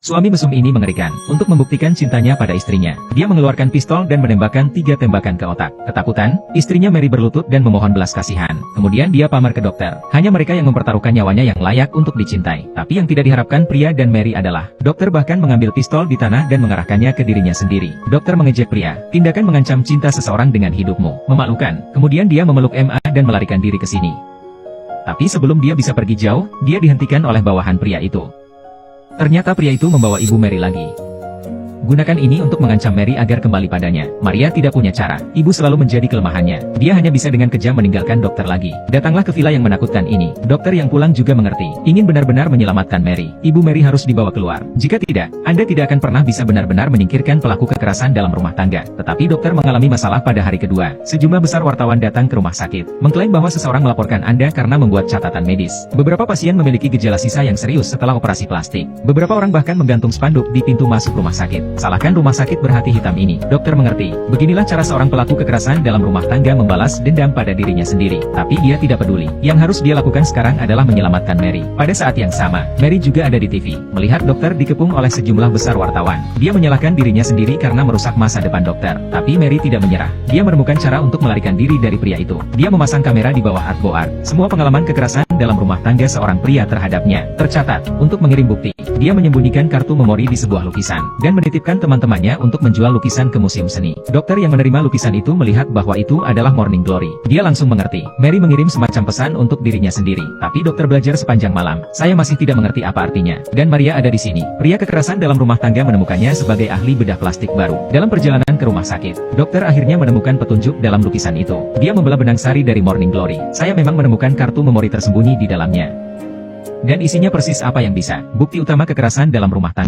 Suami mesum ini mengerikan. Untuk membuktikan cintanya pada istrinya, dia mengeluarkan pistol dan menembakkan 3 tembakan ke otak. Ketakutan, istrinya Mary berlutut dan memohon belas kasihan. Kemudian dia pamer ke dokter. Hanya mereka yang mempertaruhkan nyawanya yang layak untuk dicintai. Tapi yang tidak diharapkan pria dan Mary adalah, dokter bahkan mengambil pistol di tanah dan mengarahkannya ke dirinya sendiri. Dokter mengejek pria, tindakan mengancam cinta seseorang dengan hidupmu. Memalukan. Kemudian dia memeluk MA dan melarikan diri ke sini. Tapi sebelum dia bisa pergi jauh, dia dihentikan oleh bawahan pria itu. Ternyata pria itu membawa ibu Mary lagi. Gunakan ini untuk mengancam Mary agar kembali padanya. Maria tidak punya cara. Ibu selalu menjadi kelemahannya. Dia hanya bisa dengan kejam meninggalkan dokter lagi. Datanglah ke villa yang menakutkan ini. Dokter yang pulang juga mengerti. Ingin benar-benar menyelamatkan Mary. Ibu Mary harus dibawa keluar. Jika tidak, Anda tidak akan pernah bisa benar-benar menyingkirkan pelaku kekerasan dalam rumah tangga. Tetapi dokter mengalami masalah pada hari kedua. Sejumlah besar wartawan datang ke rumah sakit, mengklaim bahwa seseorang melaporkan Anda karena membuat catatan medis. Beberapa pasien memiliki gejala sisa yang serius setelah operasi plastik. Beberapa orang bahkan menggantung spanduk di pintu masuk rumah sakit. Salahkan rumah sakit berhati hitam ini. Dokter mengerti. Beginilah cara seorang pelaku kekerasan dalam rumah tangga membalas dendam pada dirinya sendiri. Tapi dia tidak peduli. Yang harus dia lakukan sekarang adalah menyelamatkan Mary. Pada saat yang sama, Mary juga ada di TV. Melihat dokter dikepung oleh sejumlah besar wartawan. Dia menyalahkan dirinya sendiri karena merusak masa depan dokter. Tapi Mary tidak menyerah. Dia menemukan cara untuk melarikan diri dari pria itu. Dia memasang kamera di bawah artboard. Semua pengalaman kekerasan dalam rumah tangga seorang pria terhadapnya tercatat. Untuk mengirim bukti, dia menyembunyikan kartu memori di sebuah lukisan dan menitipkan teman-temannya untuk menjual lukisan ke museum seni. Dokter yang menerima lukisan itu melihat bahwa itu adalah Morning Glory. Dia langsung mengerti. Mary mengirim semacam pesan untuk dirinya sendiri. Tapi dokter belajar sepanjang malam. Saya masih tidak mengerti apa artinya. Dan Maria ada di sini. Pria kekerasan dalam rumah tangga menemukannya sebagai ahli bedah plastik baru. Dalam perjalanan ke rumah sakit, dokter akhirnya menemukan petunjuk dalam lukisan itu. Dia membelah benang sari dari Morning Glory. Saya memang menemukan kartu memori tersembunyi di dalamnya. Dan isinya persis apa yang bisa. Bukti utama kekerasan dalam rumah tangga.